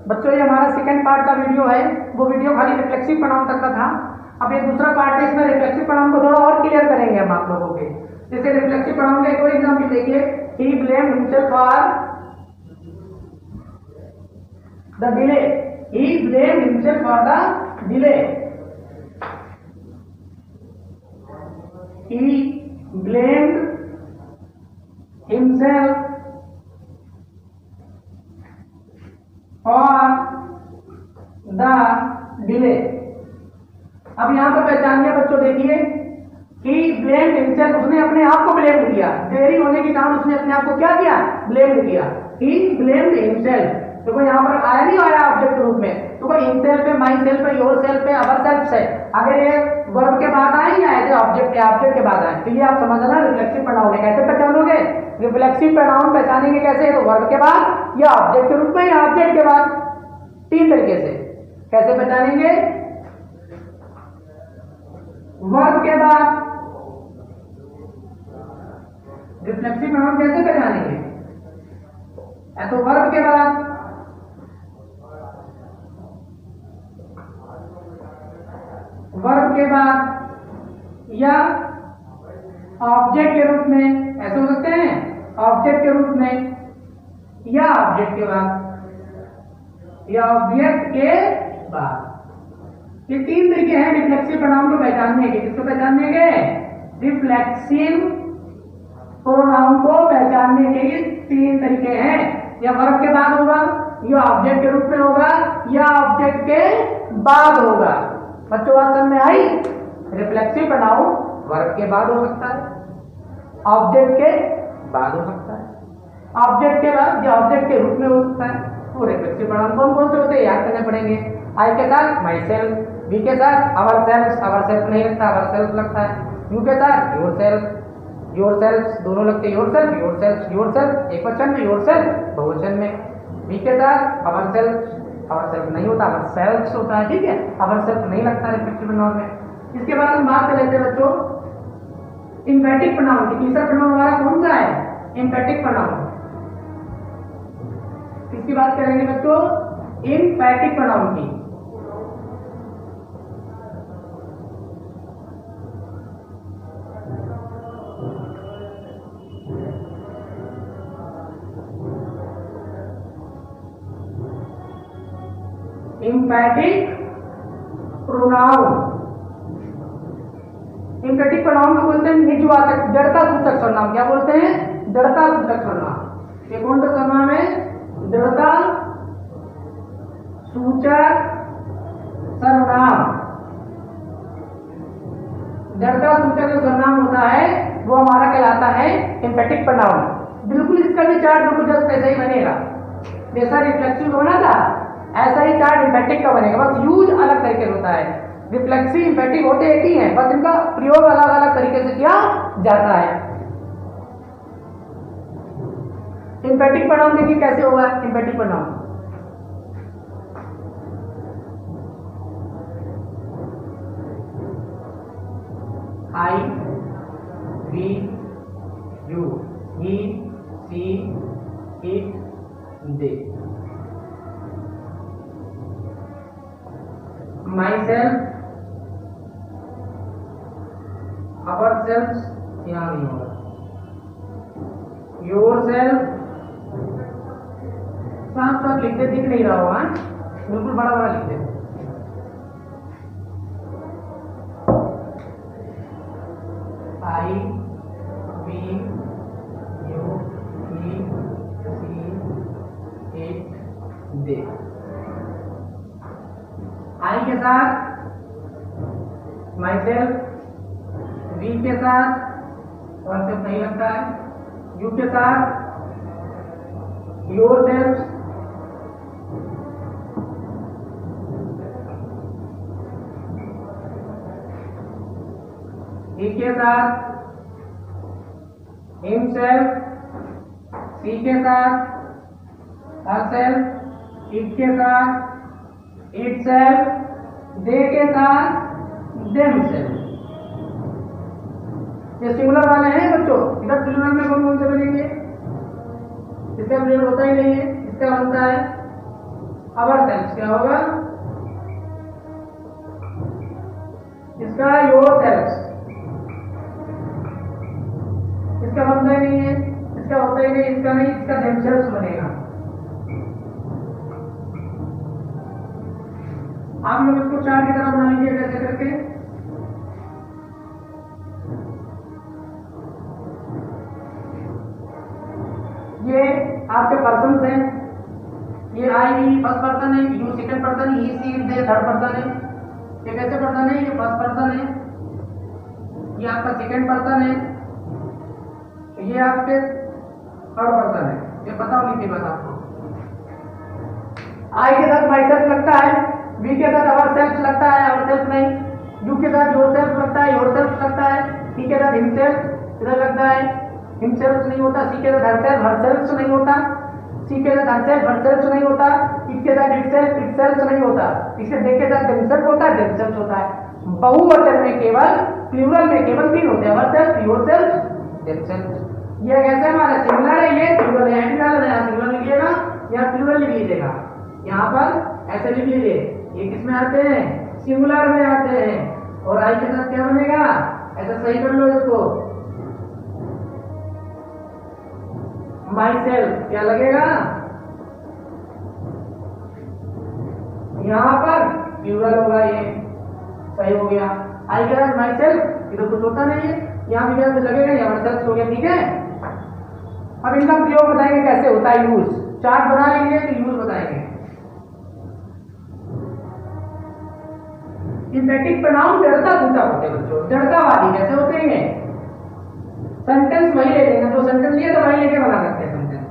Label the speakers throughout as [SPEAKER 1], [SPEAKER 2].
[SPEAKER 1] बच्चों ये हमारा सेकंड पार्ट का वीडियो है, वो वीडियो खाली रिफ्लेक्सिव प्रोनाउन तक का था। अब ये दूसरा पार्ट है, इसमें रिफ्लेक्सिव प्रोनाउन को थोड़ा और क्लियर करेंगे हम आप लोगों के। जैसे रिफ्लेक्सिव प्रोनाउन का एक और एग्जांपल देखिए, ही blamed himself for the delay. He blamed himself for the delay. He blamed himself for the delay. अब यहां पर पहचानिए बच्चों, देखिए ही ब्लेम्ड हिमसेल्फ, उसने अपने आप को ब्लेम किया, देरी होने के कारण उसने अपने आप को क्या किया, ब्लेम किया। ही ब्लेम्ड हिमसेल्फ, देखो यहाँ पर आया नहीं आया ऑब्जेक्ट के रूप में, तो कोई हिमसेल्फ है, माई सेल्फ है, योर सेल्फ है, अवर सेल्फ है। अगर ये वर्ब के बाद आए या ऐसे ऑब्जेक्ट के बाद आए, तो ये आप समझना रिफ्लेक्सिव प्रोनाउन है। कैसे पहचानोगे? रिफ्लेक्सिव प्रोनाउन पहचानेंगे कैसे? तो वर्ब के बाद या ऑब्जेक्ट के रूप में या ऑब्जेक्ट के बाद, तीन तरीके से। कैसे पहचानेंगे? वर्ब के बाद रिफ्लेक्सिव प्रोनाउन कैसे पहचानेंगे? तो वर्ब के बाद, वर्ब के बाद या ऑब्जेक्ट के रूप में, ऐसे हो सकते हैं ऑब्जेक्ट के रूप में या ऑब्जेक्ट के बाद या ऑब्जेक्ट के बाद। ये तीन तरीके हैं रिफ्लेक्सिव प्रोनाउन को पहचानने के। किसको पहचानने के? रिफ्लेक्सिव प्रोनाउन को पहचानने के ये तीन तरीके हैं। या वर्ब के बाद होगा, या ऑब्जेक्ट के रूप में होगा, या ऑब्जेक्ट के बाद होगा। बच्चों बात समझ में आई? रिफ्लेक्सिव प्रोनाउन वर्ब के बाद हो सकता है, ऑब्जेक्ट के बाद हो सकता है, ऑब्जेक्ट के बाद या ऑब्जेक्ट के रूप में हो सकता है। वो रिफ्लेक्सिव प्रोनाउन कौन कौन से होते हैं याद करने पड़ेंगे। आई के साथ माई सेल्फ, वी के साथ अवर सेल्फ नहीं लगता, अवर सेल्फ लगता है। यू के साथ योर सेल्फ दोनों लगते हैं, योर सेल्फ एक वचन में, योर सेल्फ बहुवचन में। वी के साथ अवर सेल्फ नहीं होता, अवर सेल्फ होता है, ठीक है। अवर सेल्फ नहीं लगता रिफ्लेक्सिव प्रोनाउन में। इसके बाद हम बात कर लेते हैं बच्चों एम्फैटिक प्रोनाउन की। तीसरा प्रोनाउन हमारा कौन सा है? एम्फैटिक प्रोनाउन। इसकी बात करेंगे बच्चों एम्फैटिक प्रोनाउन की। एम्फैटिक प्रोनाउन, एम्फैटिक प्रोनाउन को बोलते हैं निजवाचक, जड़ता सूचक सर्वनाम। क्या बोलते हैं? जड़ता सूचक सर्वनाम। ये कौन सा सर्वनाम है? जड़ता सूचक सर्वनाम। जड़ता सूचक जो सर्वनाम होता है वो हमारा कहलाता है एम्फैटिक प्रोनाउन। बिल्कुल इसका भी चार्ट बिल्कुल जस्ट ऐसा ही बनेगा, जैसा रिफ्लेक्सिव का बना था ऐसा ही चार्ट एम्फैटिक का बनेगा, बस यूज अलग तरीके से होता है। रिफ्लेक्सिव एम्फैटिक होते एक ही हैं, बस इनका प्रयोग अलग अलग तरीके से किया जाता है। एम्फैटिक प्रोनाउन देखिए कैसे होगा। Emphatic pronoun I, we, you, he, she, it, they. myself, ourselves यहाँ नहीं होगा, yourself साफ साफ लिख दे, दिख नहीं रहा होगा, बिल्कुल बड़ा बड़ा लिख दे। I, we, you, he, she, it, they। आई के साथ माई सेल्फ, वी के साथ कॉन्सेप्ट नहीं लगता है, यू के साथ योर सेल्फ, ही के साथ हिम सेल्फ, सी के साथ हर सेल्फ, इट के साथ itself, they के साथ themselves। ये सिंगुलर वाले हैं बच्चों। इधर सिंगुलर में कौन कौन से बनेंगे? इसका प्रयोग होता ही नहीं है, इसका बनता है आवर सेल्फ क्या होगा? इसका योर सेल्फ, इसका बनता ही नहीं है, इसका होता ही नहीं, इसका नहीं, इसका देमसेल्फ बनेगा। आप लोग इसको चार की तरह बना लीजिए कैसे करके। ये आपके पर्सन हैं, ये आई फर्स्ट पर्सन है, you second person, he she they third person है। ये कैसे पर्सन है? ये फर्स्ट पर्सन है, ये आपका सेकंड पर्सन है, ये आपके थर्ड पर्सन है। ये पता होनी चाहिए बस आपको। आई के साथ माई सेल्फ लगता है, वी के साथ अवर सेल्फ लगता है, अवर सेल्फ नहीं। यू के साथ योर सेल्फ लगता है, योर सेल्फ लगता है। टी के साथ हिमसेल्फ इधर लगता है, हिमसेल्फ नहीं होता। सी के साथ हरसेल्फ, हरसेल्फ नहीं होता। सी के साथ हरसेल्फ, हरसेल्फ नहीं होता। इसके साथ इटसेल्फ, इटसेल्फ नहीं होता। इसके दे के साथ देमसेल्फ होता है, देमसेल्फ होता है। बहुवचन में केवल, प्लूरल में केवल तीन होते हैं, अवरसेल्फ, योरसेल्फ, देमसेल्फ। ये कैसे हमारा सिंगुलर है, ये प्लूरल है। सिंगुलर लिखिएगा या प्लूरल लिख लीजिएगा, यहाँ पर ऐसे लिख लीजिए। ये किसमें आते हैं? सिंगुलर में आते हैं। और आई के साथ क्या बनेगा? ऐसा सही कर लो इसको, माई सेल्फ क्या लगेगा? यहाँ पर प्लूरल होगा, ये सही हो गया। आई के साथ माई सेल्फ इधर कुछ होता नहीं है, यहाँ भी क्या लगेगा? यहाँ सेल्फ हो गया। ठीक है, अब इनका प्रयोग बताएंगे कैसे होता है यूज। चार्ट बना लेंगे तो यूज बताएंगे। सिंथेटिक प्रोनाउन जड़ता सूचक होते हैं बच्चों, जड़तावादी कैसे होते हैं? सेंटेंस वही ले लेंगे, जो सेंटेंस लिया तो वही लेके बना सकते हैं सेंटेंस।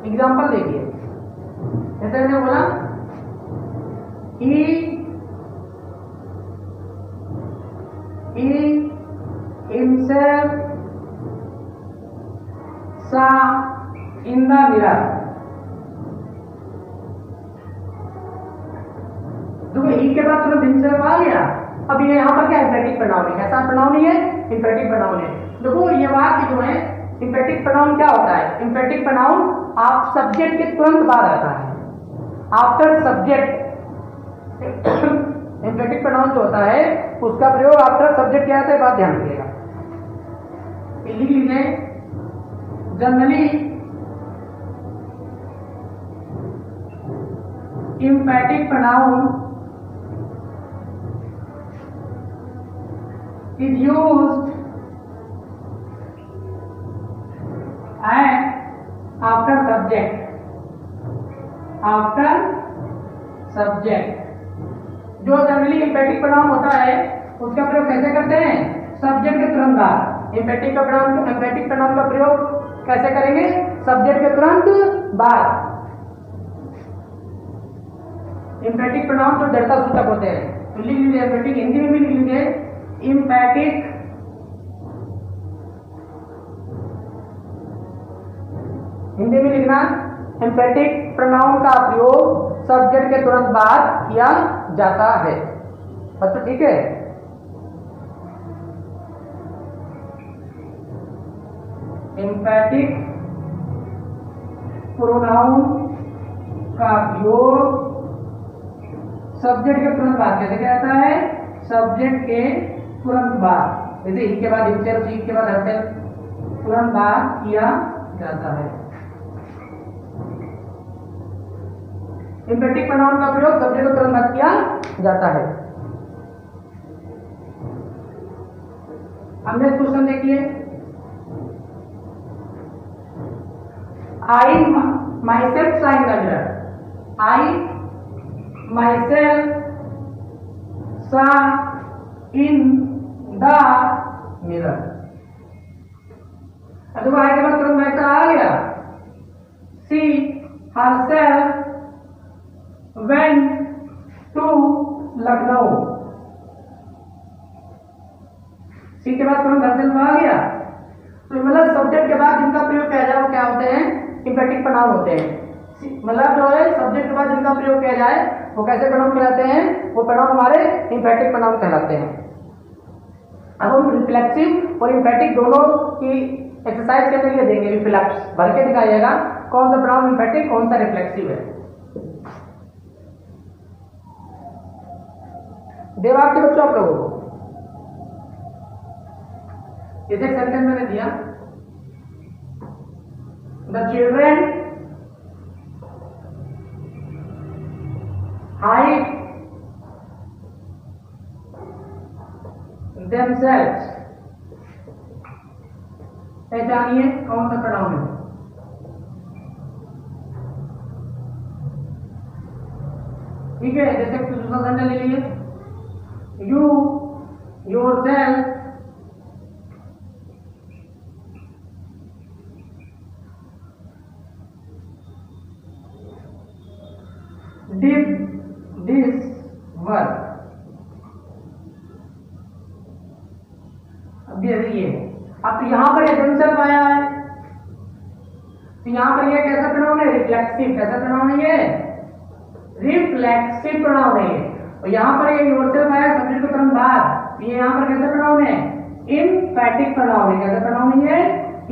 [SPEAKER 1] एग्जांपल देखिए, जैसे मैंने बोला he himself saw in the mirror। जो ही के बाद तुरंत himself आ गया। अब ये यहाँ पर क्या इंफेटिक प्रोनाउन है? कैसा प्रोनाउन है? इंफेटिक प्रोनाउन है। देखो ये वाक्य जो है, इंफेटिक प्रोनाउन क्या होता है? इंफेटिक प्रोनाउन आप सब्जेक्ट के तुरंत बाद आता है, आफ्टर सब्जेक्ट। इंफेटिक प्रोनाउन जो होता है उसका प्रयोग आफ्टर सब्जेक्ट क्या है, बात ध्यान रखिएगा। लिख लीजिए, generally emphatic pronoun is used after subject, after subject। जो जनरली emphatic pronoun होता है उसका प्रयोग कैसे करते हैं? सब्जेक्ट के तुरंत बाद। emphatic pronoun का प्रयोग कैसे करेंगे? सब्जेक्ट के तुरंत बाद। emphatic pronoun तो जड़ता सूचक होते हैं, तो लिख लीजिए emphatic, हिंदी में भी लिख लीजिए emphatic हिंदी में लिखना। emphatic pronoun का प्रयोग सब्जेक्ट के तुरंत बाद किया जाता है बच्चों, ठीक है। emphatic pronoun का प्रयोग सब्जेक्ट के तुरंत बाद कैसे क्या आता है? सब्जेक्ट के तुरंत बाद, जैसे ही के बाद हिमसेल्फ, ही के बाद हरसेल्फ, तुरंत बाद किया जाता है। emphatic pronoun का प्रयोग सब्जेक्ट के तुरंत बाद किया जाता है। हमने क्वेश्चन देखिए, I myself saw in the mirror। I myself saw in the mirror। अब आई के बाद तुरंत मैसेज आ गया। She herself went to Lucknow. सी के बाद तुरंत herself आ गया, तो मतलब सब्जेक्ट के बाद जिनका प्रयोग किया जाए वो क्या होते हैं? emphatic pronoun होते हैं। मतलब जो है सब्जेक्ट के बाद जिनका प्रयोग किया जाए वो कैसे प्रोनाउन कहलाते हैं? वो प्रोनाउन हमारे emphatic pronoun कहलाते हैं। अब हम रिफ्लेक्सिव और emphatic दोनों की एक्सरसाइज करने के लिए देंगे। रिफ्लेक्स भर के दिखाइएगा कौन सा प्रोनाउन emphatic कौन सा रिफ्लेक्सिव है। देवाब के बच्चों आप लोगों को जैसे सेंटेंस मैंने दिया, द चिल्ड्रेन हाइड themselves, पहचानिए कौन सा प्रोनाउन है। ठीक है, जैसे दूसरा सेंटेंस ले लीजिए, you yourself did this work। अब ये अब तो यहां पर ये themselves आया है, तो यहां पर ये कैसा प्रोनाउन है, रिफ्लेक्सिव। कैसा प्रोनाउन है ये, रिफ्लेक्सिव प्रोनाउन है ये। और यहां पर ये योरसेल्फ आया सब्जेक्ट के तुरंत बाद, ये यहां पर कैसा प्रोनाउन है, इम्पैटिक प्रोनाउन है। कैसा प्रोनाउन है ये,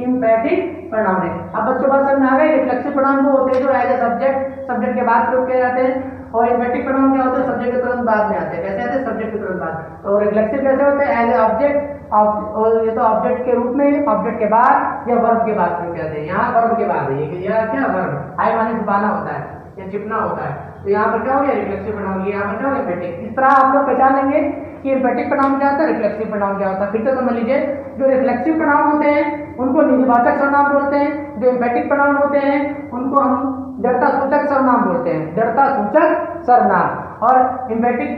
[SPEAKER 1] इम्पैटिक प्रोनाउन है। अब बच्चों बात समझ में आ गई। रिफ्लेक्सिव प्रोनाउन वो होते हैं जो एज ए सब्जेक्ट के बाद प्रयोग किए जाते हैं, और इम्पैटिक प्रोनाउन क्या होते हैं, सब्जेक्ट के तुरंत बाद में आते हैं। कैसे आते हैं, सब्जेक्ट के तुरंत बाद। और रिफ्लेक्सिव कैसे होते हैं, एज ए ऑब्जेक्ट, और ये तो ऑब्जेक्ट के रूप में, ऑब्जेक्ट के बाद या वर्ब के बाद प्रयोग किया जाता है। यहाँ वर्ब के बाद है ये, क्या वर्ब, आई माने छुपाना होता है या छिपना होता है। तो यहाँ पर क्या हो गया, रिफ्लेक्सिव प्रोनाउन, यहाँ पर क्या हो गया, इम्पैटिक। इस तरह आप लोग पहचान लेंगे कि इम्पैटिक प्रोनाउन क्या होता है, रिफ्लेक्सिव प्रोनाउन क्या होता है। फिर तो समझ लीजिए, जो रिफ्लेक्सिव प्रोनाउन होते हैं उनको निधिवाचक सर्वनाम बोलते हैं, जो इम्पैटिक प्रोनाउन होते हैं उनको हम जड़ता सूचक सर्वनाम बोलते हैं, जड़ता सूचक सर्वनाम। और इम्पैटिक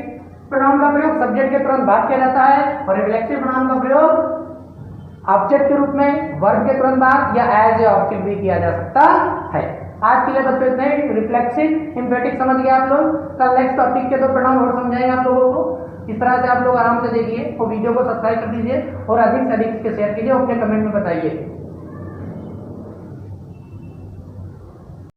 [SPEAKER 1] प्रोनाउन का प्रयोग सब्जेक्ट के तुरंत बाद किया जाता है, और रिफ्लेक्सिव प्रोनाउन का प्रयोग ऑब्जेक्ट के रूप में, वर्ब के तुरंत बाद या एज ए ऑब्जेक्ट भी किया जा सकता है। आज के लिए बच्चों इतना ही। रिफ्लेक्सिव इम्पैटिक समझ गए आप लोग। कल नेक्स्ट टॉपिक के 2 प्रोनाउन और समझाएंगे आप लोगों को। इस तरह से आप लोग आराम से देखिए और वीडियो को सब्सक्राइब कर दीजिए और अधिक से अधिक इसके शेयर कीजिए और अपने कमेंट में बताइए।